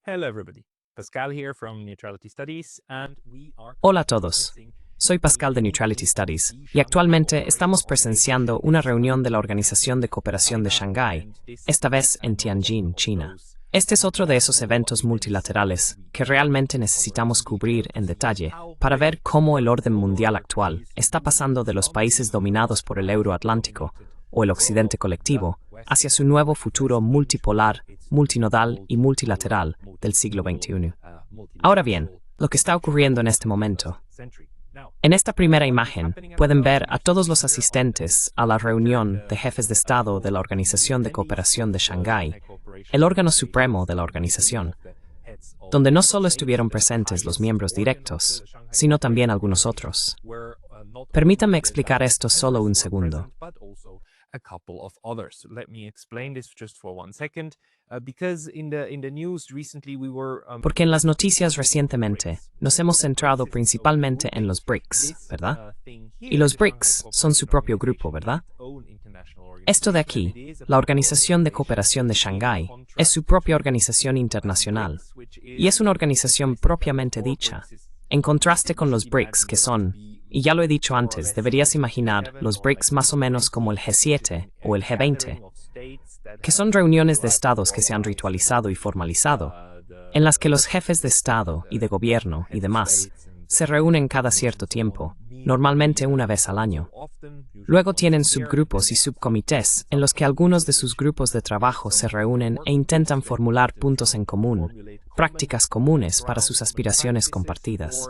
Hello everybody, Pascal here from Neutrality Studies and we are Hola a todos. Soy Pascal de Neutrality Studies y actualmente estamos presenciando una reunión de la Organización de Cooperación de Shanghái, esta vez en Tianjin, China. Este es otro de esos eventos multilaterales que realmente necesitamos cubrir en detalle para ver cómo el orden mundial actual está pasando de los países dominados por el euroatlántico o el occidente colectivo hacia su nuevo futuro multipolar, multinodal y multilateral del siglo XXI. Ahora bien, lo que está ocurriendo en este momento. En esta primera imagen pueden ver a todos los asistentes a la reunión de jefes de Estado de la Organización de Cooperación de Shanghái, el órgano supremo de la organización, donde no solo estuvieron presentes los miembros directos, sino también algunos otros. Permítanme explicar esto solo un segundo. A couple of others. Let me explain this just for 1 second, because in the news recently we were Porque en las noticias recientemente nos hemos centrado principalmente en los BRICS, ¿verdad? Y los BRICS son su propio grupo, ¿verdad? Esto de aquí, la Organización de Cooperación de Shanghái, es su propia organización internacional, y es una organización propiamente dicha, en contraste con los BRICS que son, y ya lo he dicho antes, deberías imaginar los BRICS más o menos como el G7 o el G20, que son reuniones de estados que se han ritualizado y formalizado, en las que los jefes de Estado y de gobierno y demás se reúnen cada cierto tiempo, normalmente una vez al año. Luego tienen subgrupos y subcomités en los que algunos de sus grupos de trabajo se reúnen e intentan formular puntos en común, prácticas comunes para sus aspiraciones compartidas.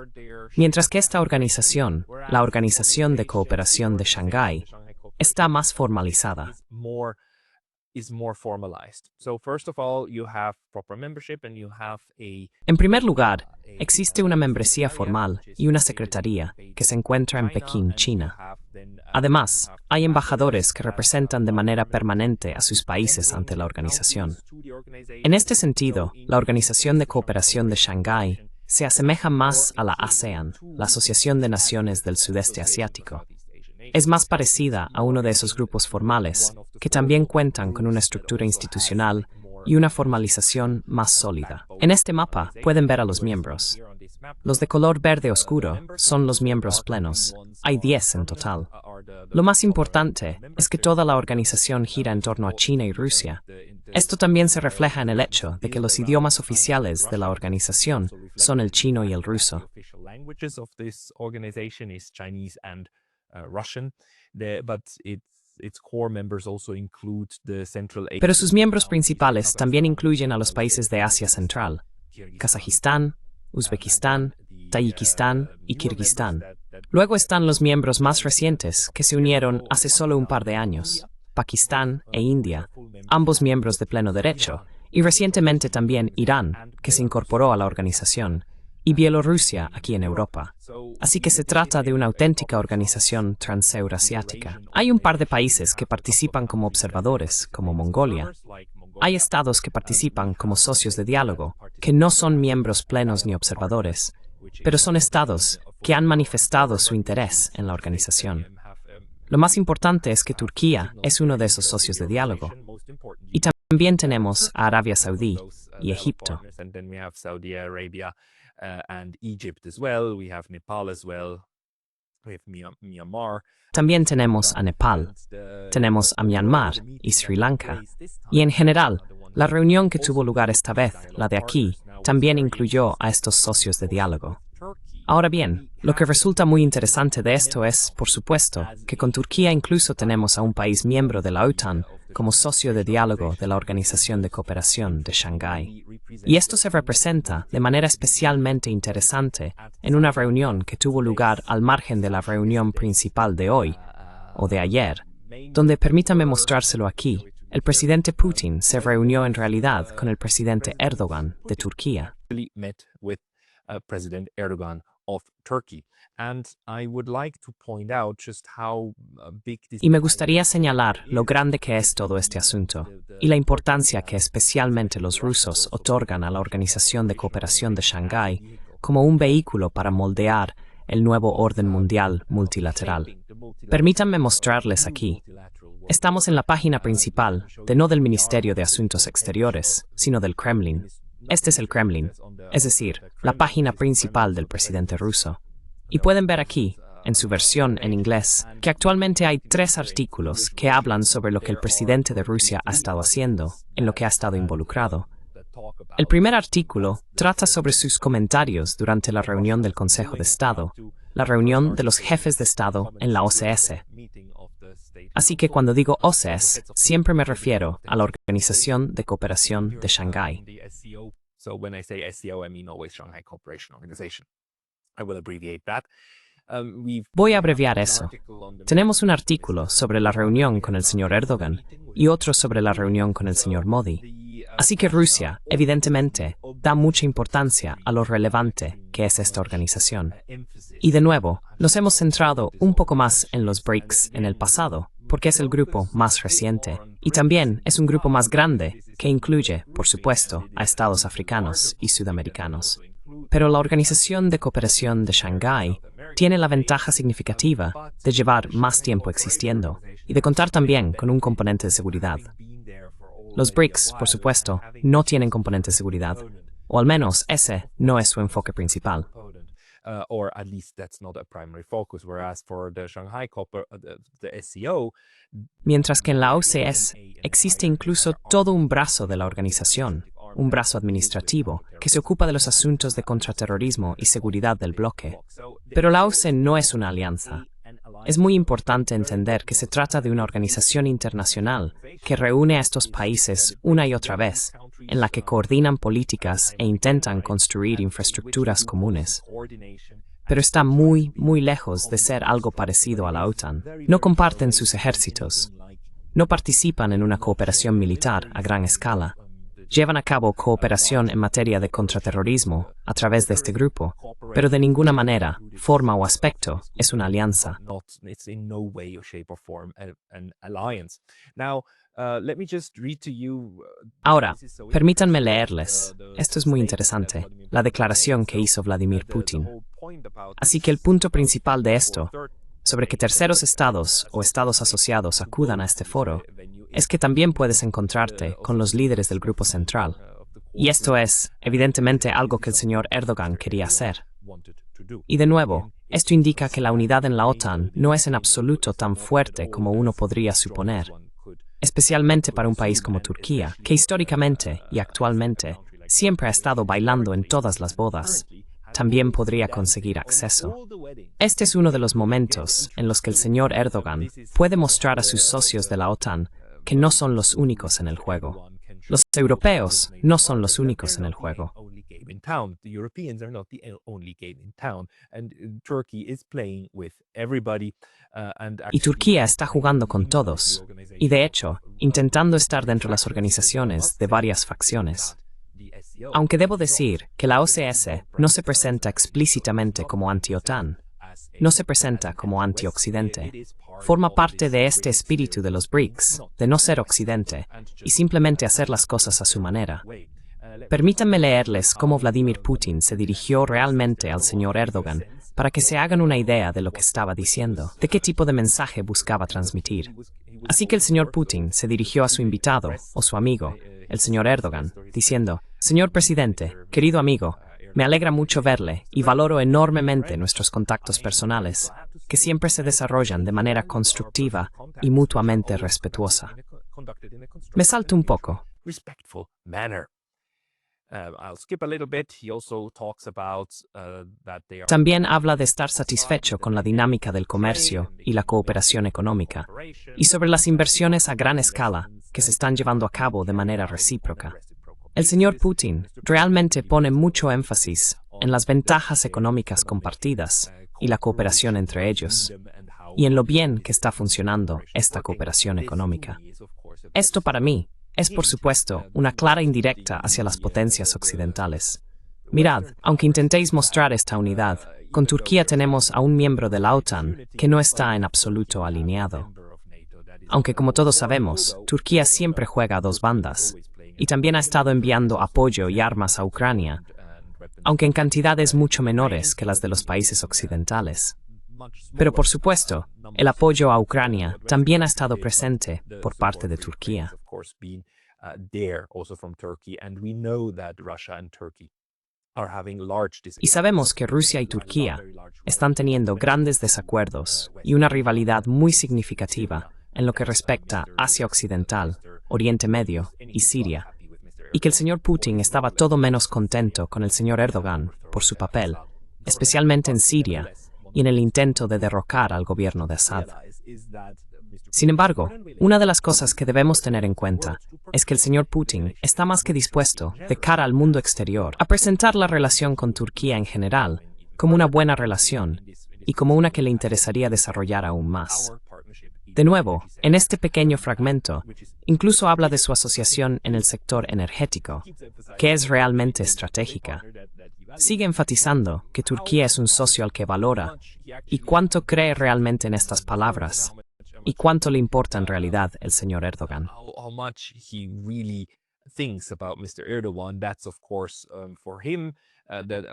Mientras que esta organización, la Organización de Cooperación de Shanghái, está más formalizada. En primer lugar, existe una membresía formal y una secretaría que se encuentra en Pekín, China. Además, hay embajadores que representan de manera permanente a sus países ante la organización. En este sentido, la Organización de Cooperación de Shanghái se asemeja más a la ASEAN, la Asociación de Naciones del Sudeste Asiático. Es más parecida a uno de esos grupos formales, que también cuentan con una estructura institucional y una formalización más sólida. En este mapa pueden ver a los miembros. Los de color verde oscuro son los miembros plenos. Hay 10 en total. Lo más importante es que toda la organización gira en torno a China y Rusia. Esto también se refleja en el hecho de que los idiomas oficiales de la organización son el chino y el ruso. Pero sus miembros principales también incluyen a los países de Asia Central, Kazajistán, Uzbekistán, Tayikistán y Kirguistán. Luego están los miembros más recientes que se unieron hace solo un par de años, Pakistán e India, ambos miembros de pleno derecho, y recientemente también Irán, que se incorporó a la organización, y Bielorrusia aquí en Europa. Así que se trata de una auténtica organización transeurasiática. Hay un par de países que participan como observadores, como Mongolia. Hay estados que participan como socios de diálogo, que no son miembros plenos ni observadores, pero son estados que han manifestado su interés en la organización. Lo más importante es que Turquía es uno de esos socios de diálogo. Y también tenemos a Arabia Saudí y Egipto. And Egypt as well, we have Nepal as well, we have Myanmar. También tenemos a Nepal, tenemos a Myanmar y Sri Lanka. Y en general, la reunión que tuvo lugar esta vez, la de aquí, también incluyó a estos socios de diálogo. Ahora bien, lo que resulta muy interesante de esto es, por supuesto, que con Turquía incluso tenemos a un país miembro de la OTAN como socio de diálogo de la Organización de Cooperación de Shanghái. Y esto se representa de manera especialmente interesante en una reunión que tuvo lugar al margen de la reunión principal de hoy, o de ayer, donde, permítame mostrárselo aquí, el presidente Putin se reunió en realidad con el presidente Erdogan de Turquía. Y me gustaría señalar lo grande que es todo este asunto y la importancia que especialmente los rusos otorgan a la Organización de Cooperación de Shanghái como un vehículo para moldear el nuevo orden mundial multilateral. Permítanme mostrarles aquí. Estamos en la página principal, no del Ministerio de Asuntos Exteriores, sino del Kremlin. Este es el Kremlin, es decir, la página principal del presidente ruso. Y pueden ver aquí, en su versión en inglés, que actualmente hay 3 artículos que hablan sobre lo que el presidente de Rusia ha estado haciendo, en lo que ha estado involucrado. El primer artículo trata sobre sus comentarios durante la reunión del Consejo de Estado, la reunión de los jefes de Estado en la OCS. Así que cuando digo OCS, siempre me refiero a la Organización de Cooperación de Shanghái. So when I say SCO, I mean always Shanghai Cooperation Organization. I will abbreviate that. Voy a abreviar eso. Tenemos un artículo sobre la reunión con el señor Erdogan y otro sobre la reunión con el señor Modi. Así que Rusia, evidentemente, da mucha importancia a lo relevante que es esta organización. Y de nuevo, nos hemos centrado un poco más en los BRICS en el pasado, porque es el grupo más reciente, y también es un grupo más grande, que incluye, por supuesto, a estados africanos y sudamericanos. Pero la Organización de Cooperación de Shanghái tiene la ventaja significativa de llevar más tiempo existiendo y de contar también con un componente de seguridad. Los BRICS, por supuesto, no tienen componente de seguridad, o al menos ese no es su enfoque principal. Or at least that's not a primary focus, whereas for the Shanghai the SCO. Mientras que en la OCS existe incluso todo un brazo de la organización, un brazo administrativo, que se ocupa de los asuntos de contraterrorismo y seguridad del bloque. Pero la OCE no es una alianza. Es muy importante entender que se trata de una organización internacional que reúne a estos países una y otra vez, en la que coordinan políticas e intentan construir infraestructuras comunes. Pero está muy, muy lejos de ser algo parecido a la OTAN. No comparten sus ejércitos. No participan en una cooperación militar a gran escala. Llevan a cabo cooperación en materia de contraterrorismo a través de este grupo, pero de ninguna manera, forma o aspecto es una alianza. Ahora, permítanme leerles, esto es muy interesante, la declaración que hizo Vladimir Putin. Así que el punto principal de esto, sobre que terceros estados o estados asociados acudan a este foro, es que también puedes encontrarte con los líderes del grupo central. Y esto es, evidentemente, algo que el señor Erdogan quería hacer. Y de nuevo, esto indica que la unidad en la OTAN no es en absoluto tan fuerte como uno podría suponer, especialmente para un país como Turquía, que históricamente y actualmente siempre ha estado bailando en todas las bodas. También podría conseguir acceso. Este es uno de los momentos en los que el señor Erdogan puede mostrar a sus socios de la OTAN que no son los únicos en el juego. Los europeos no son los únicos en el juego. Y Turquía está jugando con todos, y de hecho, intentando estar dentro de las organizaciones de varias facciones. Aunque debo decir que la OCS no se presenta explícitamente como anti-OTAN, no se presenta como anti-Occidente, forma parte de este espíritu de los BRICS, de no ser Occidente, y simplemente hacer las cosas a su manera. Permítanme leerles cómo Vladimir Putin se dirigió realmente al señor Erdogan para que se hagan una idea de lo que estaba diciendo, de qué tipo de mensaje buscaba transmitir. Así que el señor Putin se dirigió a su invitado, o su amigo, el señor Erdogan, diciendo: «Señor presidente, querido amigo, me alegra mucho verle y valoro enormemente nuestros contactos personales, que siempre se desarrollan de manera constructiva y mutuamente respetuosa». Me salto un poco. También habla de estar satisfecho con la dinámica del comercio y la cooperación económica, y sobre las inversiones a gran escala que se están llevando a cabo de manera recíproca. El señor Putin realmente pone mucho énfasis en las ventajas económicas compartidas y la cooperación entre ellos, y en lo bien que está funcionando esta cooperación económica. Esto para mí es, por supuesto, una clara indirecta hacia las potencias occidentales. Mirad, aunque intentéis mostrar esta unidad, con Turquía tenemos a un miembro de la OTAN que no está en absoluto alineado. Aunque, como todos sabemos, Turquía siempre juega a dos bandas, y también ha estado enviando apoyo y armas a Ucrania, aunque en cantidades mucho menores que las de los países occidentales. Pero, por supuesto, el apoyo a Ucrania también ha estado presente por parte de Turquía. there, also from Turkey. And we know that Russia and Turkey are having large Y sabemos que Rusia y Turquía están teniendo grandes desacuerdos y una rivalidad muy significativa en lo que respecta a Asia Occidental, Oriente Medio y Siria, y que el señor Putin estaba todo menos contento con el señor Erdogan por su papel, especialmente en Siria y en el intento de derrocar al gobierno de Assad. Sin embargo, una de las cosas que debemos tener en cuenta es que el señor Putin está más que dispuesto, de cara al mundo exterior, a presentar la relación con Turquía en general como una buena relación y como una que le interesaría desarrollar aún más. De nuevo, en este pequeño fragmento, incluso habla de su asociación en el sector energético, que es realmente estratégica. Sigue enfatizando que Turquía es un socio al que valora y cuánto cree realmente en estas palabras y cuánto le importa en realidad el señor Erdogan. How much he really thinks about Mr. Erdogan, that's of course for him.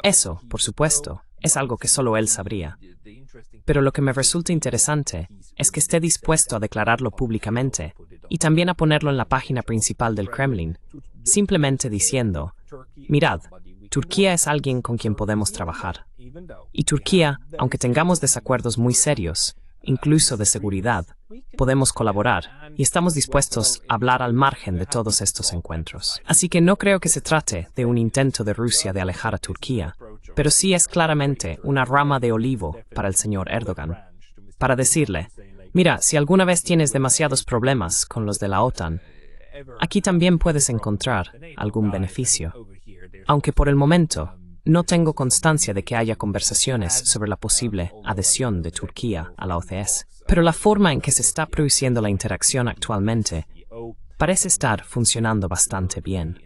Eso, por supuesto, es algo que solo él sabría. Pero lo que me resulta interesante es que esté dispuesto a declararlo públicamente y también a ponerlo en la página principal del Kremlin, simplemente diciendo, mirad, Turquía es alguien con quien podemos trabajar. Y Turquía, aunque tengamos desacuerdos muy serios, incluso de seguridad, podemos colaborar y estamos dispuestos a hablar al margen de todos estos encuentros. Así que no creo que se trate de un intento de Rusia de alejar a Turquía, pero sí es claramente una rama de olivo para el señor Erdogan, para decirle, mira, si alguna vez tienes demasiados problemas con los de la OTAN, aquí también puedes encontrar algún beneficio. Aunque por el momento no tengo constancia de que haya conversaciones sobre la posible adhesión de Turquía a la OCS, pero la forma en que se está produciendo la interacción actualmente parece estar funcionando bastante bien.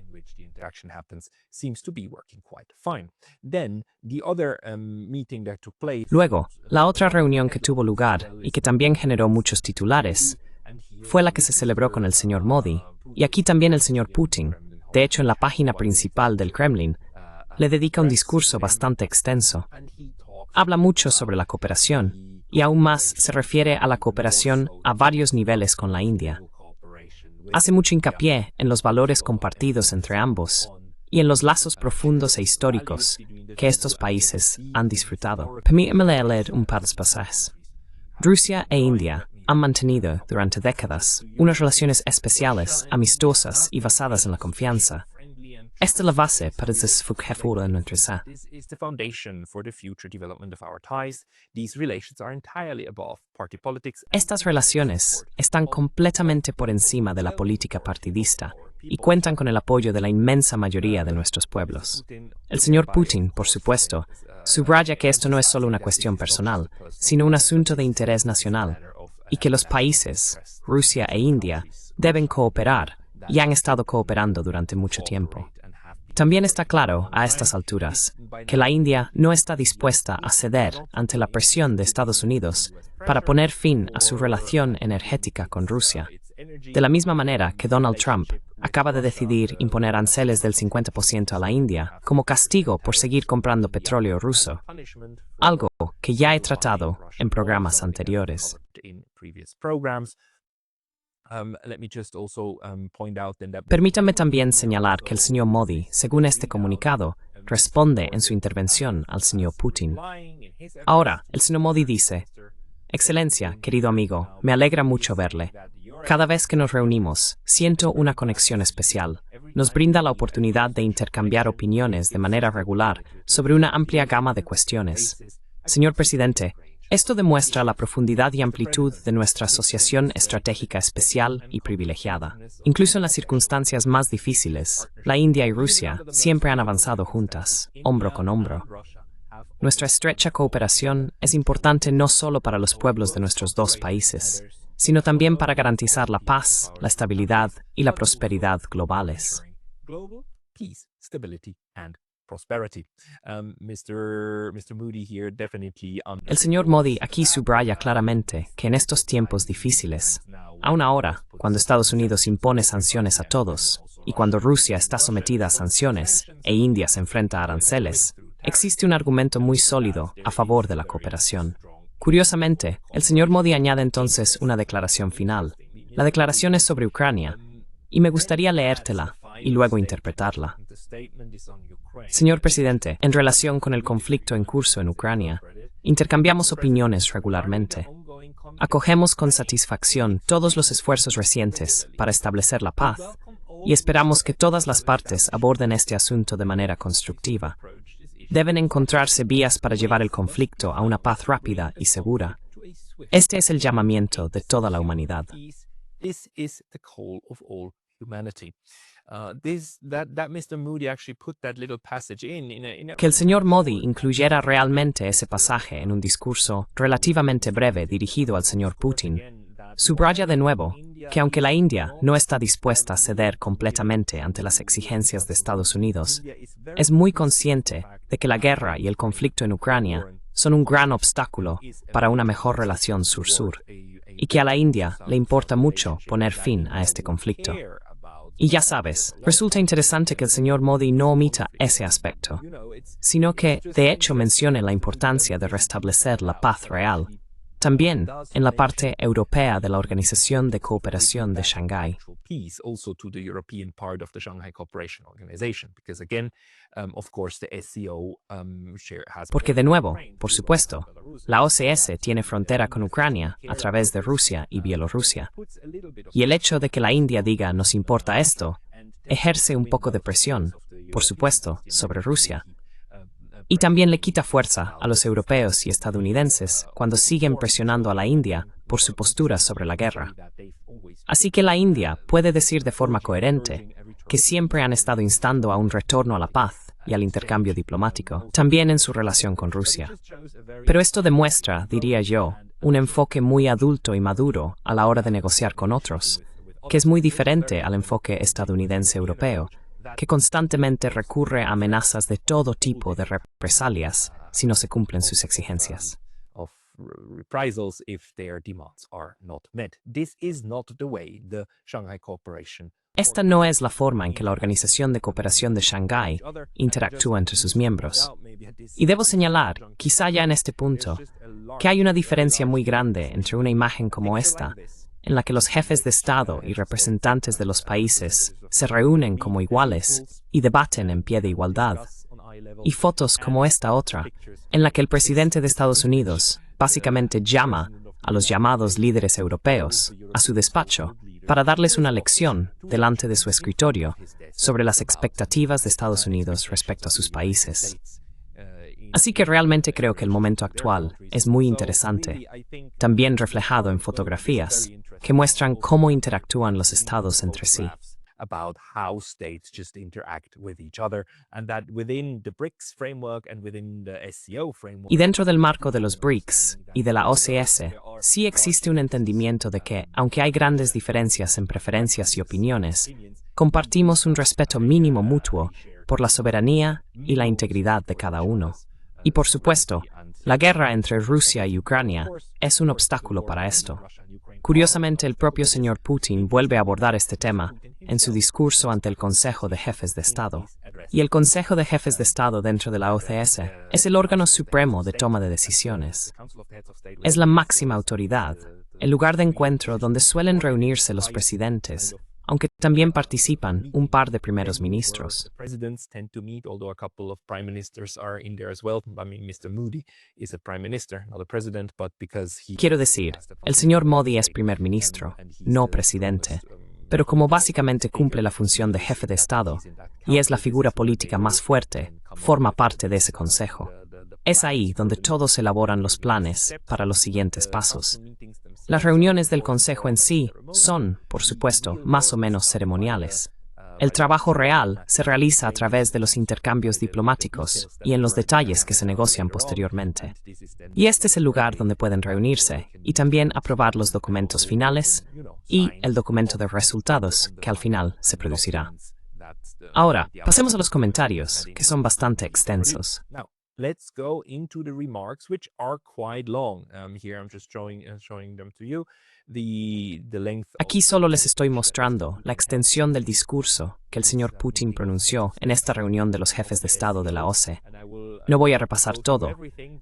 Luego, la otra reunión que tuvo lugar y que también generó muchos titulares fue la que se celebró con el señor Modi, y aquí también el señor Putin, de hecho en la página principal del Kremlin, le dedica un discurso bastante extenso. Habla mucho sobre la cooperación y aún más se refiere a la cooperación a varios niveles con la India. Hace mucho hincapié en los valores compartidos entre ambos y en los lazos profundos e históricos que estos países han disfrutado. Permíteme leer un par de pasajes. Rusia e India han mantenido durante décadas unas relaciones especiales, amistosas y basadas en la confianza. Esta es la base para el futuro de nuestra sociedad. Estas relaciones están completamente por encima de la política partidista y cuentan con el apoyo de la inmensa mayoría de nuestros pueblos. El señor Putin, por supuesto, subraya que esto no es solo una cuestión personal, sino un asunto de interés nacional, y que los países, Rusia e India, deben cooperar y han estado cooperando durante mucho tiempo. También está claro, a estas alturas, que la India no está dispuesta a ceder ante la presión de Estados Unidos para poner fin a su relación energética con Rusia. De la misma manera que Donald Trump acaba de decidir imponer aranceles del 50% a la India como castigo por seguir comprando petróleo ruso, algo que ya he tratado en programas anteriores. Permítame también señalar que el señor Modi, según este comunicado, responde en su intervención al señor Putin. Ahora, el señor Modi dice, Excelencia, querido amigo, me alegra mucho verle. Cada vez que nos reunimos, siento una conexión especial. Nos brinda la oportunidad de intercambiar opiniones de manera regular sobre una amplia gama de cuestiones. Señor presidente, esto demuestra la profundidad y amplitud de nuestra asociación estratégica especial y privilegiada. Incluso en las circunstancias más difíciles, la India y Rusia siempre han avanzado juntas, hombro con hombro. Nuestra estrecha cooperación es importante no solo para los pueblos de nuestros dos países, sino también para garantizar la paz, la estabilidad y la prosperidad globales. El señor Modi aquí subraya claramente que en estos tiempos difíciles, aun ahora, cuando Estados Unidos impone sanciones a todos, y cuando Rusia está sometida a sanciones e India se enfrenta a aranceles, existe un argumento muy sólido a favor de la cooperación. Curiosamente, el señor Modi añade entonces una declaración final. La declaración es sobre Ucrania, y me gustaría leértela y luego interpretarla. Señor presidente, en relación con el conflicto en curso en Ucrania, intercambiamos opiniones regularmente. Acogemos con satisfacción todos los esfuerzos recientes para establecer la paz y esperamos que todas las partes aborden este asunto de manera constructiva. Deben encontrarse vías para llevar el conflicto a una paz rápida y segura. Este es el llamamiento de toda la humanidad. This is the call of all humanity. Mr. Moody actually put that little passage Que el señor Modi incluyera realmente ese pasaje en un discurso relativamente breve dirigido al señor Putin, subraya de nuevo que aunque la India no está dispuesta a ceder completamente ante las exigencias de Estados Unidos, es muy consciente de que la guerra y el conflicto en Ucrania son un gran obstáculo para una mejor relación sur-sur, y que a la India le importa mucho poner fin a este conflicto. Y ya sabes, resulta interesante que el señor Modi no omita ese aspecto, sino que, de hecho, mencione la importancia de restablecer la paz real, también en la parte europea de la Organización de Cooperación de Shanghái. Porque de nuevo, por supuesto, la OCS tiene frontera con Ucrania a través de Rusia y Bielorrusia. Y el hecho de que la India diga nos importa esto, ejerce un poco de presión, por supuesto, sobre Rusia. Y también le quita fuerza a los europeos y estadounidenses cuando siguen presionando a la India por su postura sobre la guerra. Así que la India puede decir de forma coherente que siempre han estado instando a un retorno a la paz y al intercambio diplomático, también en su relación con Rusia. Pero esto demuestra, diría yo, un enfoque muy adulto y maduro a la hora de negociar con otros, que es muy diferente al enfoque estadounidense-europeo, que constantemente recurre a amenazas de todo tipo de represalias si no se cumplen sus exigencias. Esta no es la forma en que la Organización de Cooperación de Shanghái interactúa entre sus miembros. Y debo señalar, quizá ya en este punto, que hay una diferencia muy grande entre una imagen como esta, en la que los jefes de Estado y representantes de los países se reúnen como iguales y debaten en pie de igualdad, y fotos como esta otra, en la que el presidente de Estados Unidos básicamente llama a los llamados líderes europeos a su despacho para darles una lección delante de su escritorio sobre las expectativas de Estados Unidos respecto a sus países. Así que realmente creo que el momento actual es muy interesante, también reflejado en fotografías que muestran cómo interactúan los estados entre sí. Y dentro del marco de los BRICS y de la OCS, sí existe un entendimiento de que, aunque hay grandes diferencias en preferencias y opiniones, compartimos un respeto mínimo mutuo por la soberanía y la integridad de cada uno. Y por supuesto, la guerra entre Rusia y Ucrania es un obstáculo para esto. Curiosamente, el propio señor Putin vuelve a abordar este tema en su discurso ante el Consejo de Jefes de Estado. Y el Consejo de Jefes de Estado dentro de la OCS es el órgano supremo de toma de decisiones. Es la máxima autoridad, el lugar de encuentro donde suelen reunirse los presidentes, aunque también participan un par de primeros ministros. Quiero decir, el señor Modi es primer ministro, no presidente, pero como básicamente cumple la función de jefe de Estado y es la figura política más fuerte, forma parte de ese consejo. Es ahí donde todos elaboran los planes para los siguientes pasos. Las reuniones del Consejo en sí son, por supuesto, más o menos ceremoniales. El trabajo real se realiza a través de los intercambios diplomáticos y en los detalles que se negocian posteriormente. Y este es el lugar donde pueden reunirse y también aprobar los documentos finales y el documento de resultados que al final se producirá. Ahora, pasemos a los comentarios, que son bastante extensos. Let's go into the remarks, which are quite long. Here I'm just showing them to you. The length. Aquí solo les estoy mostrando la extensión del discurso que el señor Putin pronunció en esta reunión de los jefes de Estado de la OCE. No voy a repasar todo,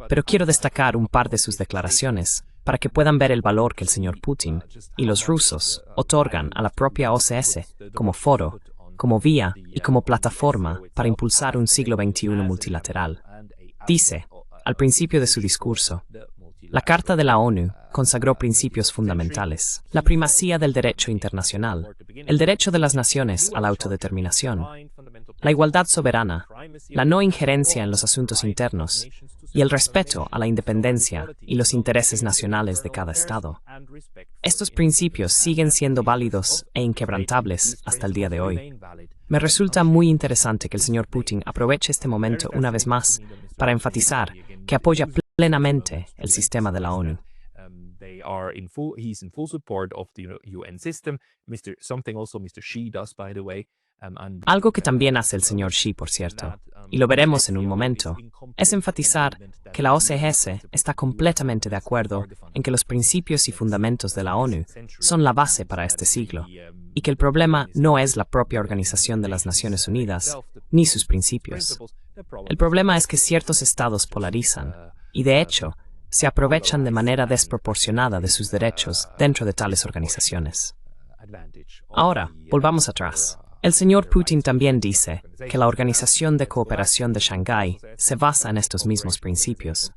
pero quiero destacar un par de sus declaraciones, para que puedan ver el valor que el señor Putin y los rusos otorgan a la propia OCS como foro, como vía y como plataforma para impulsar un siglo XXI multilateral. Dice, al principio de su discurso, la Carta de la ONU consagró principios fundamentales: la primacía del derecho internacional, el derecho de las naciones a la autodeterminación, la igualdad soberana, la no injerencia en los asuntos internos y el respeto a la independencia y los intereses nacionales de cada Estado. Estos principios siguen siendo válidos e inquebrantables hasta el día de hoy. Me resulta muy interesante que el señor Putin aproveche este momento una vez más para enfatizar que apoya plenamente el sistema de la ONU. He's in full support of the UN system. Something also Mr. Xi does, by the way. Algo que también hace el señor Xi, por cierto, y lo veremos en un momento, es enfatizar que la OCS está completamente de acuerdo en que los principios y fundamentos de la ONU son la base para este siglo, y que el problema no es la propia Organización de las Naciones Unidas, ni sus principios. El problema es que ciertos estados polarizan, y de hecho, se aprovechan de manera desproporcionada de sus derechos dentro de tales organizaciones. Ahora, volvamos atrás. El señor Putin también dice que la Organización de Cooperación de Shanghái se basa en estos mismos principios.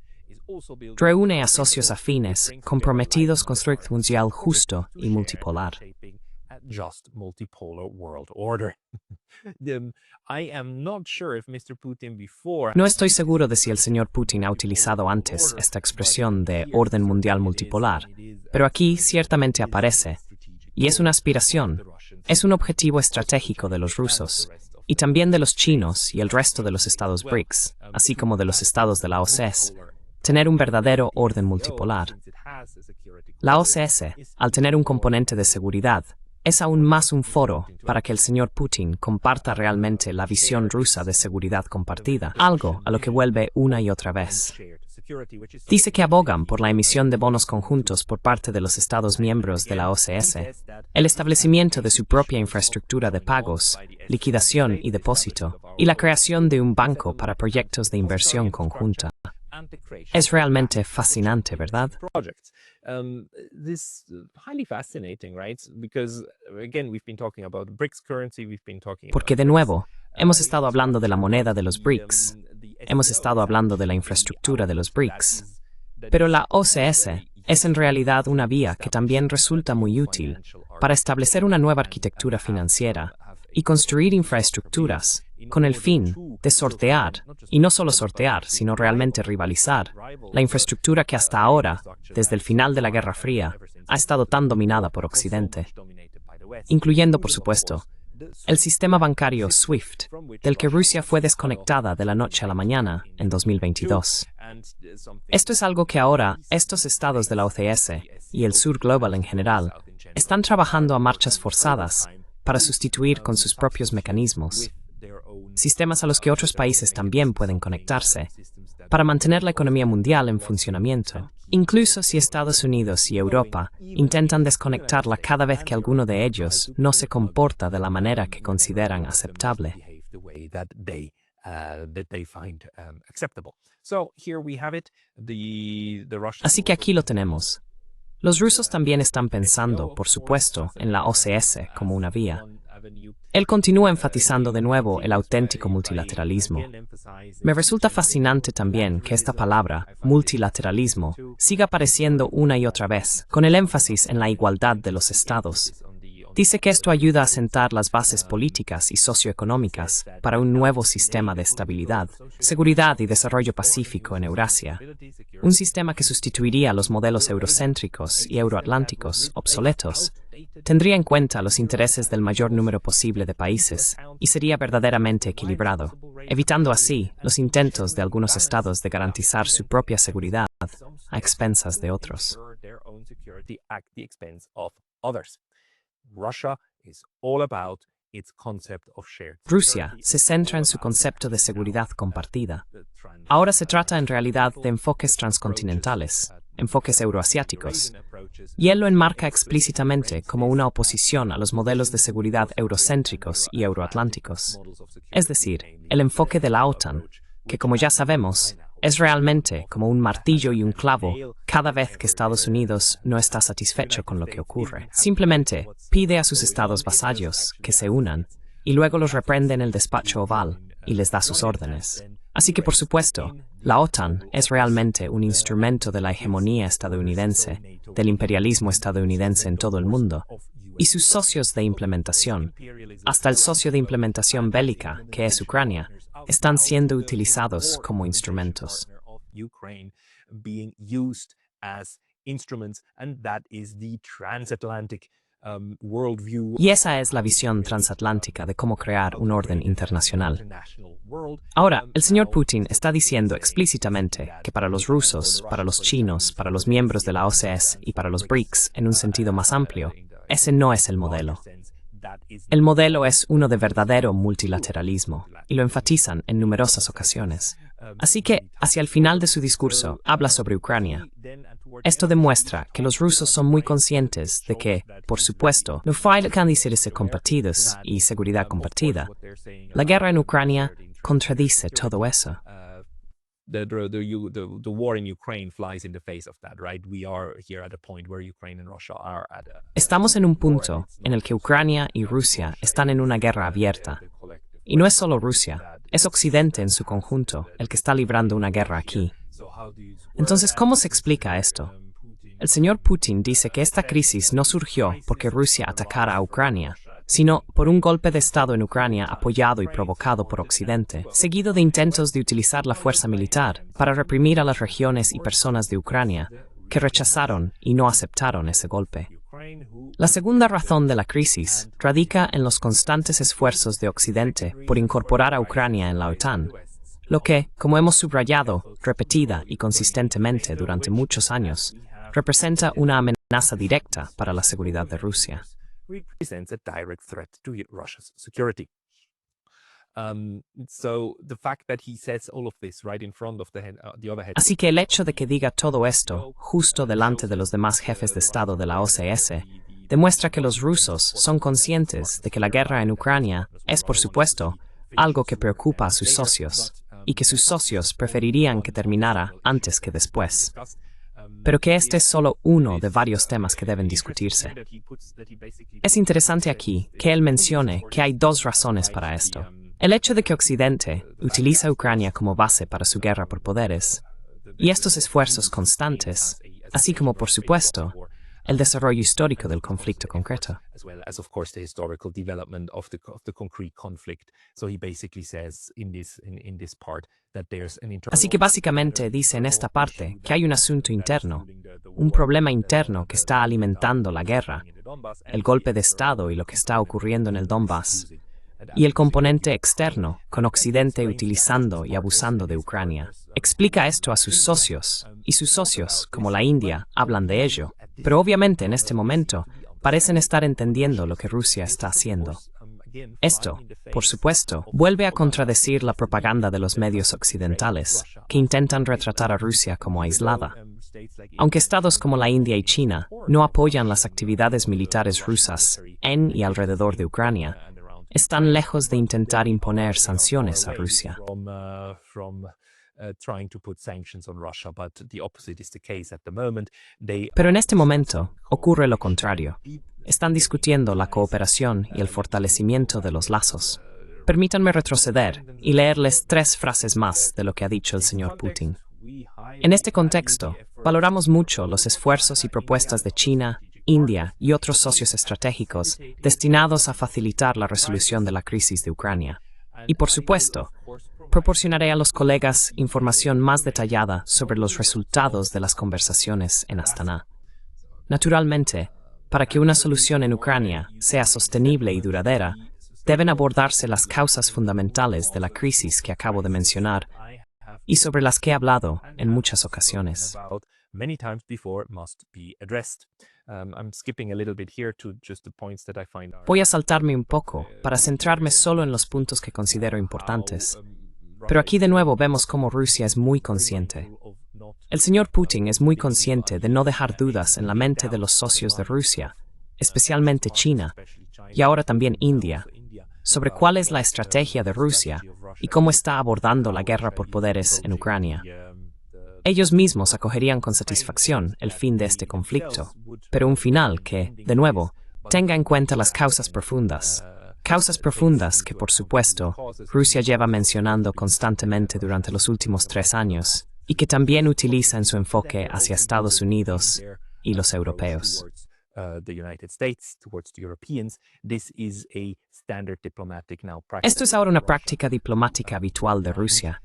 Reúne a socios afines comprometidos con un mundo mundial justo y multipolar. No estoy seguro de si el señor Putin ha utilizado antes esta expresión de orden mundial multipolar, pero aquí ciertamente aparece, y es una aspiración, es un objetivo estratégico de los rusos, y también de los chinos y el resto de los estados BRICS, así como de los estados de la OCS, tener un verdadero orden multipolar. La OCS, al tener un componente de seguridad, es aún más un foro para que el señor Putin comparta realmente la visión rusa de seguridad compartida, algo a lo que vuelve una y otra vez. Dice que abogan por la emisión de bonos conjuntos por parte de los Estados miembros de la OCS, el establecimiento de su propia infraestructura de pagos, liquidación y depósito, y la creación de un banco para proyectos de inversión conjunta. Es realmente fascinante, ¿verdad? Porque de nuevo, hemos estado hablando de la moneda de los BRICS, hemos estado hablando de la infraestructura de los BRICS, pero la OCS es en realidad una vía que también resulta muy útil para establecer una nueva arquitectura financiera y construir infraestructuras con el fin de sortear, y no solo sortear, sino realmente rivalizar, la infraestructura que hasta ahora, desde el final de la Guerra Fría, ha estado tan dominada por Occidente, incluyendo, por supuesto, el sistema bancario SWIFT, del que Rusia fue desconectada de la noche a la mañana en 2022. Esto es algo que ahora estos estados de la OCS y el Sur Global en general están trabajando a marchas forzadas para sustituir con sus propios mecanismos, sistemas a los que otros países también pueden conectarse, para mantener la economía mundial en funcionamiento, incluso si Estados Unidos y Europa intentan desconectarla cada vez que alguno de ellos no se comporta de la manera que consideran aceptable. Así que aquí lo tenemos. Los rusos también están pensando, por supuesto, en la OCS como una vía. Él continúa enfatizando de nuevo el auténtico multilateralismo. Me resulta fascinante también que esta palabra, multilateralismo, siga apareciendo una y otra vez, con el énfasis en la igualdad de los estados. Dice que esto ayuda a sentar las bases políticas y socioeconómicas para un nuevo sistema de estabilidad, seguridad y desarrollo pacífico en Eurasia. Un sistema que sustituiría a los modelos eurocéntricos y euroatlánticos obsoletos, tendría en cuenta los intereses del mayor número posible de países y sería verdaderamente equilibrado, evitando así los intentos de algunos estados de garantizar su propia seguridad a expensas de otros. Rusia se centra en su concepto de seguridad compartida. Ahora se trata en realidad de enfoques transcontinentales, enfoques euroasiáticos, y él lo enmarca explícitamente como una oposición a los modelos de seguridad eurocéntricos y euroatlánticos. Es decir, el enfoque de la OTAN, que como ya sabemos, Es realmente como un martillo y un clavo cada vez que Estados Unidos no está satisfecho con lo que ocurre. Simplemente pide a sus estados vasallos que se unan y luego los reprende en el despacho oval y les da sus órdenes. Así que, por supuesto, la OTAN es realmente un instrumento de la hegemonía estadounidense, del imperialismo estadounidense en todo el mundo, y sus socios de implementación, hasta el socio de implementación bélica, que es Ucrania, están siendo utilizados como instrumentos. Y esa es la visión transatlántica de cómo crear un orden internacional. Ahora, el señor Putin está diciendo explícitamente que para los rusos, para los chinos, para los miembros de la OCS y para los BRICS, en un sentido más amplio, ese no es el modelo. El modelo es uno de verdadero multilateralismo, y lo enfatizan en numerosas ocasiones. Así que, hacia el final de su discurso, habla sobre Ucrania. Esto demuestra que los rusos son muy conscientes de que, por supuesto, no faltan intereses compartidos y seguridad compartida. La guerra en Ucrania contradice todo eso. The war in Ukraine flies in the face of that, right? We are here at a point where Ukraine and Russia are at a... Estamos en un punto en el que Ucrania y Rusia están en una guerra abierta. Y no es solo Rusia, es Occidente en su conjunto el que está librando una guerra aquí. Entonces, ¿cómo se explica esto? El señor Putin dice que esta crisis no surgió porque Rusia atacara a Ucrania, sino por un golpe de Estado en Ucrania apoyado y provocado por Occidente, seguido de intentos de utilizar la fuerza militar para reprimir a las regiones y personas de Ucrania que rechazaron y no aceptaron ese golpe. La segunda razón de la crisis radica en los constantes esfuerzos de Occidente por incorporar a Ucrania en la OTAN, lo que, como hemos subrayado repetida y consistentemente durante muchos años, representa una amenaza directa para la seguridad de Rusia. Represents a direct threat to Russia's security. So the fact that he says all of this right in front of the other head. Así que el hecho de que diga todo esto justo delante de los demás jefes de Estado de la OCS demuestra que los rusos son conscientes de que la guerra en Ucrania es, por supuesto, algo que preocupa a sus socios y que sus socios preferirían que terminara antes que después. Pero que este es solo uno de varios temas que deben discutirse. Es interesante aquí que él mencione que hay dos razones para esto. El hecho de que Occidente utiliza a Ucrania como base para su guerra por poderes, y estos esfuerzos constantes, así como, por supuesto, el desarrollo histórico del conflicto concreto. As well as, of course, the historical development of the concrete conflict. So he basically says in this part that there's an internal... Así que básicamente dice en esta parte que hay un asunto interno, un problema interno que está alimentando la guerra, el golpe de Estado y lo que está ocurriendo en el Donbass, y el componente externo, con Occidente utilizando y abusando de Ucrania. Explica esto a sus socios, y sus socios, como la India, hablan de ello, pero obviamente en este momento parecen estar entendiendo lo que Rusia está haciendo. Esto, por supuesto, vuelve a contradecir la propaganda de los medios occidentales, que intentan retratar a Rusia como aislada. Aunque estados como la India y China no apoyan las actividades militares rusas en y alrededor de Ucrania, están lejos de intentar imponer sanciones a Rusia. Pero en este momento ocurre lo contrario. Están discutiendo la cooperación y el fortalecimiento de los lazos. Permítanme retroceder y leerles 3 frases más de lo que ha dicho el señor Putin. En este contexto, valoramos mucho los esfuerzos y propuestas de China, India y otros socios estratégicos destinados a facilitar la resolución de la crisis de Ucrania. Y por supuesto, proporcionaré a los colegas información más detallada sobre los resultados de las conversaciones en Astana. Naturalmente, para que una solución en Ucrania sea sostenible y duradera, deben abordarse las causas fundamentales de la crisis que acabo de mencionar y sobre las que he hablado en muchas ocasiones. Voy a saltarme un poco para centrarme solo en los puntos que considero importantes. Pero aquí de nuevo vemos cómo Rusia es muy consciente. El señor Putin es muy consciente de no dejar dudas en la mente de los socios de Rusia, especialmente China, y ahora también India, sobre cuál es la estrategia de Rusia y cómo está abordando la guerra por poderes en Ucrania. Ellos mismos acogerían con satisfacción el fin de este conflicto, pero un final que, de nuevo, tenga en cuenta las causas profundas. Causas profundas que, por supuesto, Rusia lleva mencionando constantemente durante los últimos 3 años y que también utiliza en su enfoque hacia Estados Unidos y los europeos. Esto es ahora una práctica diplomática habitual de Rusia.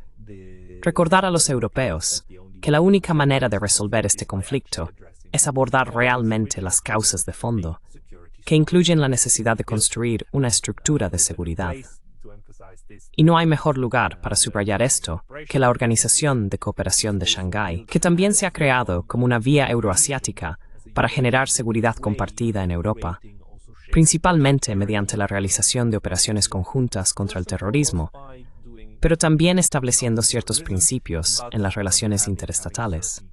Recordar a los europeos que la única manera de resolver este conflicto es abordar realmente las causas de fondo, que incluyen la necesidad de construir una estructura de seguridad. Y no hay mejor lugar para subrayar esto que la Organización de Cooperación de Shanghái, que también se ha creado como una vía euroasiática para generar seguridad compartida en Europa, principalmente mediante la realización de operaciones conjuntas contra el terrorismo, pero también estableciendo ciertos principios en las relaciones interestatales.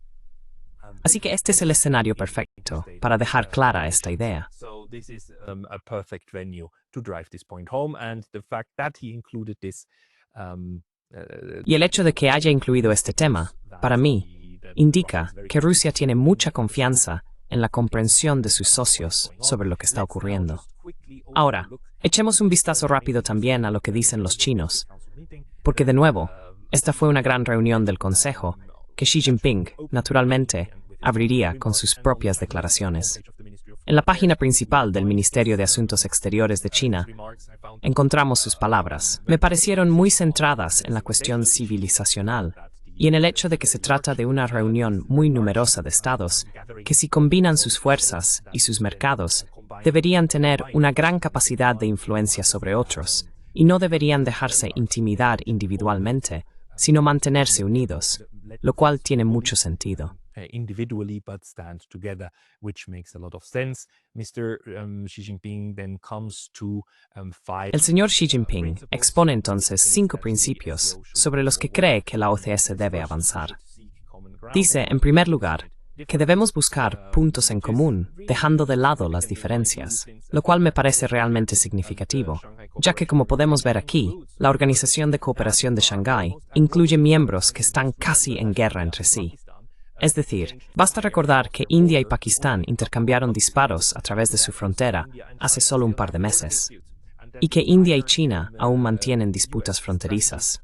Así que este es el escenario perfecto para dejar clara esta idea. Y el hecho de que haya incluido este tema, para mí, indica que Rusia tiene mucha confianza en la comprensión de sus socios sobre lo que está ocurriendo. Ahora, echemos un vistazo rápido también a lo que dicen los chinos, porque de nuevo, esta fue una gran reunión del Consejo que Xi Jinping, naturalmente, abriría con sus propias declaraciones. En la página principal del Ministerio de Asuntos Exteriores de China, encontramos sus palabras. Me parecieron muy centradas en la cuestión civilizacional y en el hecho de que se trata de una reunión muy numerosa de estados que, si combinan sus fuerzas y sus mercados, deberían tener una gran capacidad de influencia sobre otros y no deberían dejarse intimidar individualmente, sino mantenerse unidos, lo cual tiene mucho sentido. Individually but stand together, which makes a lot of sense. Mr. Xi Jinping then comes to 5. El señor Xi Jinping expone entonces 5 principios sobre los que cree que la OCS debe avanzar. Dice, en primer lugar, que debemos buscar puntos en común, dejando de lado las diferencias, lo cual me parece realmente significativo, ya que, como podemos ver aquí, la Organización de Cooperación de Shanghái incluye miembros que están casi en guerra entre sí. Es decir, basta recordar que India y Pakistán intercambiaron disparos a través de su frontera hace solo un par de meses, y que India y China aún mantienen disputas fronterizas,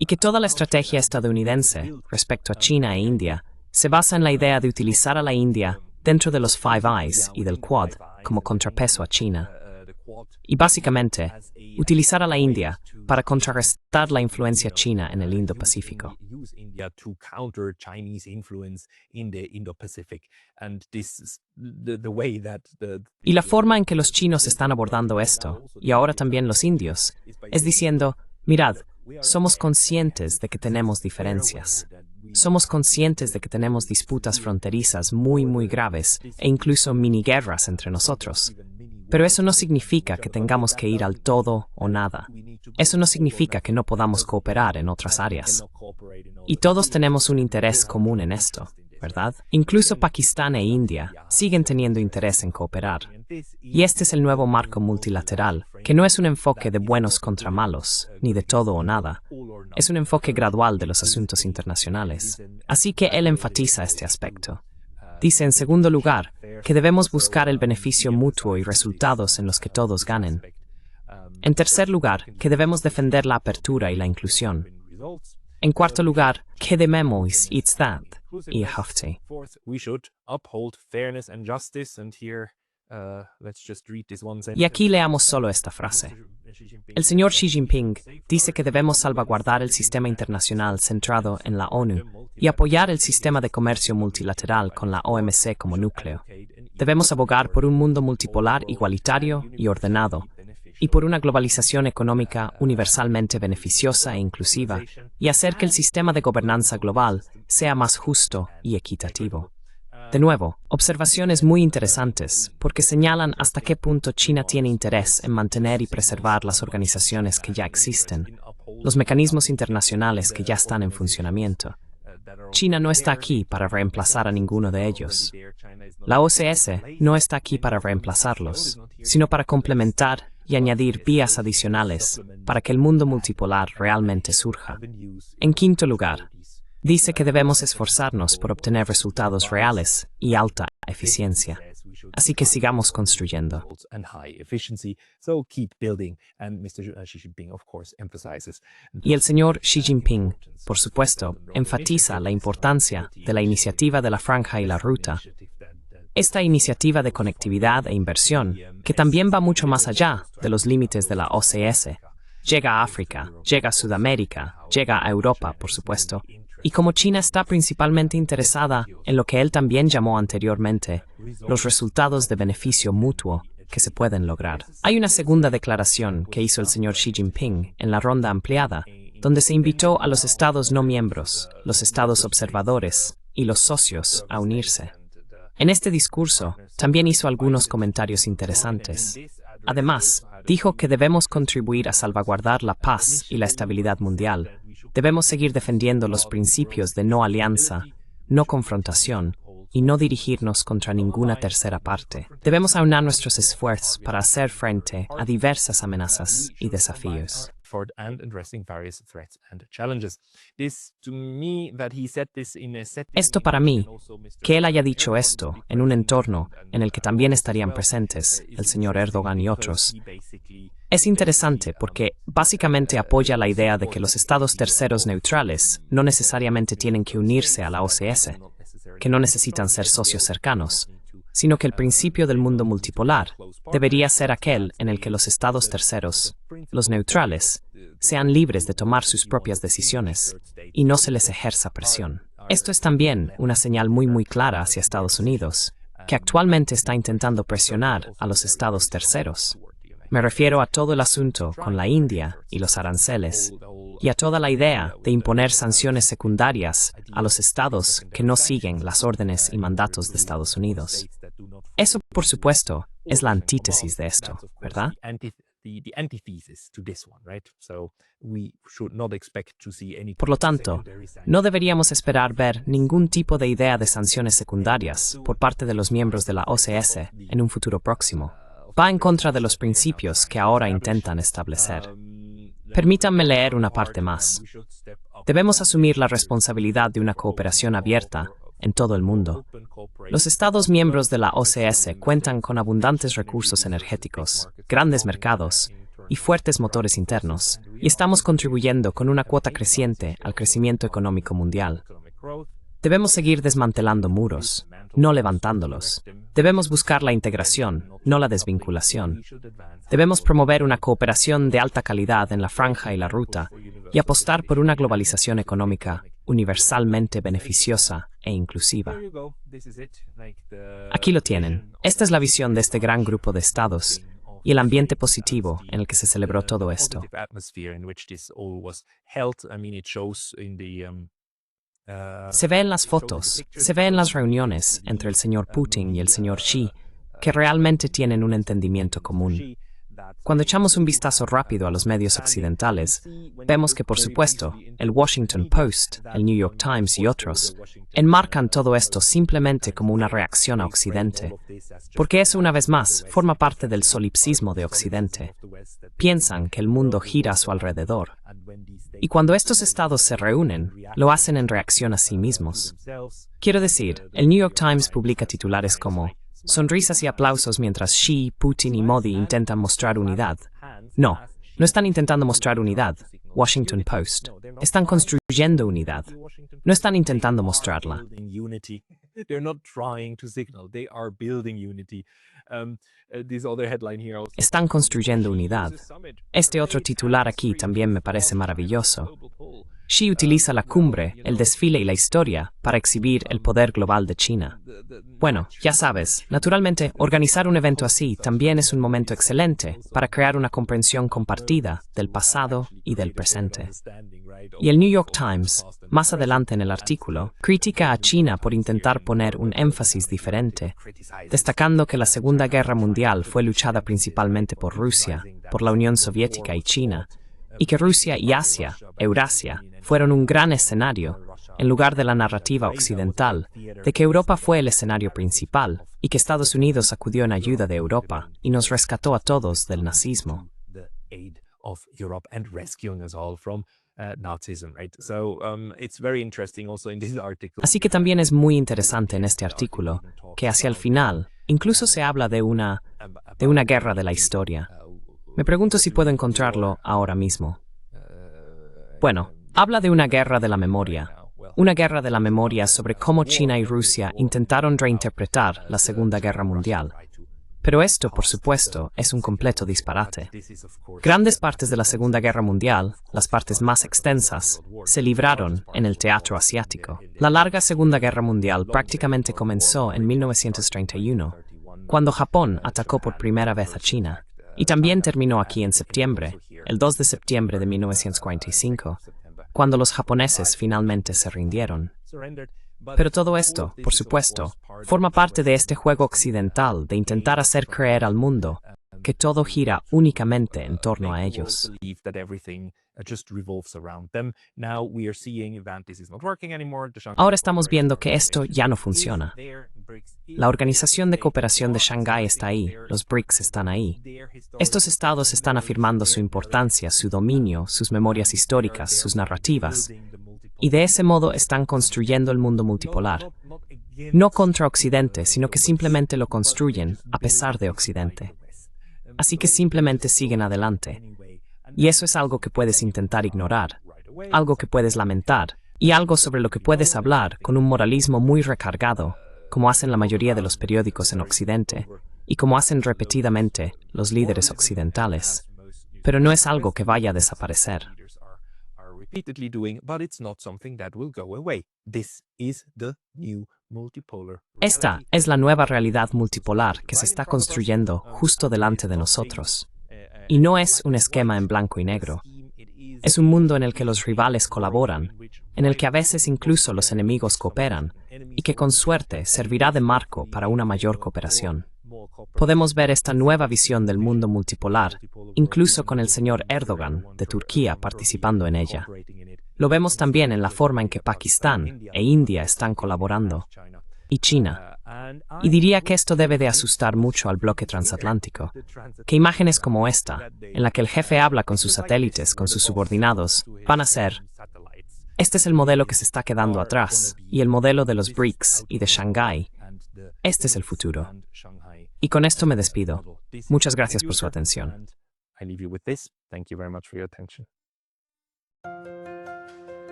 y que toda la estrategia estadounidense respecto a China e India se basa en la idea de utilizar a la India dentro de los Five Eyes y del Quad como contrapeso a China, y básicamente utilizar a la India para contrarrestar la influencia china en el Indo-Pacífico. Y la forma en que los chinos están abordando esto, y ahora también los indios, es diciendo, mirad, somos conscientes de que tenemos diferencias. Somos conscientes de que tenemos disputas fronterizas muy graves e incluso miniguerras entre nosotros. Pero eso no significa que tengamos que ir al todo o nada. Eso no significa que no podamos cooperar en otras áreas. Y todos tenemos un interés común en esto, ¿verdad? Incluso Pakistán e India siguen teniendo interés en cooperar. Y este es el nuevo marco multilateral, que no es un enfoque de buenos contra malos, ni de todo o nada. Es un enfoque gradual de los asuntos internacionales. Así que él enfatiza este aspecto. Dice, en segundo lugar, que debemos buscar el beneficio mutuo y resultados en los que todos ganen. En tercer lugar, que debemos defender la apertura y la inclusión. En cuarto lugar, que debemos it's that y hafte. Y aquí leamos solo esta frase. El señor Xi Jinping dice que debemos salvaguardar el sistema internacional centrado en la ONU y apoyar el sistema de comercio multilateral con la OMC como núcleo. Debemos abogar por un mundo multipolar igualitario y ordenado, y por una globalización económica universalmente beneficiosa e inclusiva, y hacer que el sistema de gobernanza global sea más justo y equitativo. De nuevo, observaciones muy interesantes, porque señalan hasta qué punto China tiene interés en mantener y preservar las organizaciones que ya existen, los mecanismos internacionales que ya están en funcionamiento. China no está aquí para reemplazar a ninguno de ellos. La OCS no está aquí para reemplazarlos, sino para complementar y añadir vías adicionales para que el mundo multipolar realmente surja. En quinto lugar, Dice que debemos esforzarnos por obtener resultados reales y alta eficiencia. Así que sigamos construyendo. Y el señor Xi Jinping, por supuesto, enfatiza la importancia de la iniciativa de la Franja y la Ruta. Esta iniciativa de conectividad e inversión, que también va mucho más allá de los límites de la OCS, llega a África, llega a Sudamérica, llega a Europa, por supuesto. Y como China está principalmente interesada en lo que él también llamó anteriormente, los resultados de beneficio mutuo que se pueden lograr. Hay una segunda declaración que hizo el señor Xi Jinping en la ronda ampliada, donde se invitó a los estados no miembros, los estados observadores y los socios a unirse. En este discurso, también hizo algunos comentarios interesantes. Además, dijo que debemos contribuir a salvaguardar la paz y la estabilidad mundial. Debemos seguir defendiendo los principios de no alianza, no confrontación y no dirigirnos contra ninguna tercera parte. Debemos aunar nuestros esfuerzos para hacer frente a diversas amenazas y desafíos. Esto para mí, que él haya dicho esto en un entorno en el que también estarían presentes el señor Erdogan y otros, es interesante porque básicamente apoya la idea de que los estados terceros neutrales no necesariamente tienen que unirse a la OCS, que no necesitan ser socios cercanos, sino que el principio del mundo multipolar debería ser aquel en el que los estados terceros, los neutrales, sean libres de tomar sus propias decisiones y no se les ejerza presión. Esto es también una señal muy clara hacia Estados Unidos, que actualmente está intentando presionar a los estados terceros. Me refiero a todo el asunto con la India y los aranceles, y a toda la idea de imponer sanciones secundarias a los estados que no siguen las órdenes y mandatos de Estados Unidos. Eso, por supuesto, es la antítesis de esto, ¿verdad? Por lo tanto, no deberíamos esperar ver ningún tipo de idea de sanciones secundarias por parte de los miembros de la OCS en un futuro próximo. Va en contra de los principios que ahora intentan establecer. Permítanme leer una parte más. Debemos asumir la responsabilidad de una cooperación abierta en todo el mundo. Los Estados miembros de la OCS cuentan con abundantes recursos energéticos, grandes mercados y fuertes motores internos, y estamos contribuyendo con una cuota creciente al crecimiento económico mundial. Debemos seguir desmantelando muros, no levantándolos. Debemos buscar la integración, no la desvinculación. Debemos promover una cooperación de alta calidad en la Franja y la Ruta y apostar por una globalización económica universalmente beneficiosa e inclusiva. Aquí lo tienen. Esta es la visión de este gran grupo de estados y el ambiente positivo en el que se celebró todo esto. Se ve en las fotos, se ve en las reuniones entre el señor Putin y el señor Xi, que realmente tienen un entendimiento común. Cuando echamos un vistazo rápido a los medios occidentales, vemos que, por supuesto, el Washington Post, el New York Times y otros enmarcan todo esto simplemente como una reacción a Occidente, porque eso, una vez más, forma parte del solipsismo de Occidente. Piensan que el mundo gira a su alrededor. Y cuando estos estados se reúnen, lo hacen en reacción a sí mismos. Quiero decir, el New York Times publica titulares como sonrisas y aplausos mientras Xi, Putin y Modi intentan mostrar unidad. No están intentando mostrar unidad, Washington Post. Están construyendo unidad. No están intentando mostrarla. Están construyendo unidad. Este otro titular aquí también me parece maravilloso. Xi utiliza la cumbre, el desfile y la historia para exhibir el poder global de China. Bueno, ya sabes, naturalmente, organizar un evento así también es un momento excelente para crear una comprensión compartida del pasado y del presente. Y el New York Times, más adelante en el artículo, critica a China por intentar poner un énfasis diferente, destacando que la Segunda Guerra Mundial fue luchada principalmente por Rusia, por la Unión Soviética y China, y que Rusia y Asia, Eurasia, fueron un gran escenario, en lugar de la narrativa occidental, de que Europa fue el escenario principal, y que Estados Unidos acudió en ayuda de Europa y nos rescató a todos del nazismo. Nazism, right? So it's very interesting also in this article. Así que también es muy interesante en este artículo que hacia el final incluso se habla de una guerra de la historia. Me pregunto si puedo encontrarlo ahora mismo. Bueno, habla de una guerra de la memoria. Una guerra de la memoria sobre cómo China y Rusia intentaron reinterpretar la Segunda Guerra Mundial. Pero esto, por supuesto, es un completo disparate. Grandes partes de la Segunda Guerra Mundial, las partes más extensas, se libraron en el teatro asiático. La larga Segunda Guerra Mundial prácticamente comenzó en 1931, cuando Japón atacó por primera vez a China, y también terminó aquí en septiembre, el 2 de septiembre de 1945, cuando los japoneses finalmente se rindieron. Pero todo esto, por supuesto, forma parte de este juego occidental de intentar hacer creer al mundo que todo gira únicamente en torno a ellos. Ahora estamos viendo que esto ya no funciona. La Organización de Cooperación de Shanghái está ahí, los BRICS están ahí. Estos estados están afirmando su importancia, su dominio, sus memorias históricas, sus narrativas, y de ese modo están construyendo el mundo multipolar. No contra Occidente, sino que simplemente lo construyen a pesar de Occidente. Así que simplemente siguen adelante. Y eso es algo que puedes intentar ignorar, algo que puedes lamentar, y algo sobre lo que puedes hablar con un moralismo muy recargado, como hacen la mayoría de los periódicos en Occidente, y como hacen repetidamente los líderes occidentales. Pero no es algo que vaya a desaparecer. Esta es la nueva realidad multipolar que se está construyendo justo delante de nosotros. Y no es un esquema en blanco y negro. Es un mundo en el que los rivales colaboran, en el que a veces incluso los enemigos cooperan, y que con suerte servirá de marco para una mayor cooperación. Podemos ver esta nueva visión del mundo multipolar, incluso con el señor Erdogan de Turquía participando en ella. Lo vemos también en la forma en que Pakistán e India están colaborando, y China. Y diría que esto debe de asustar mucho al bloque transatlántico. Que imágenes como esta, en la que el jefe habla con sus satélites, con sus subordinados, van a ser: este es el modelo que se está quedando atrás, y el modelo de los BRICS y de Shanghái. Este es el futuro. Y con esto me despido. Muchas gracias por su atención. I leave you with this. Thank you very much for your attention.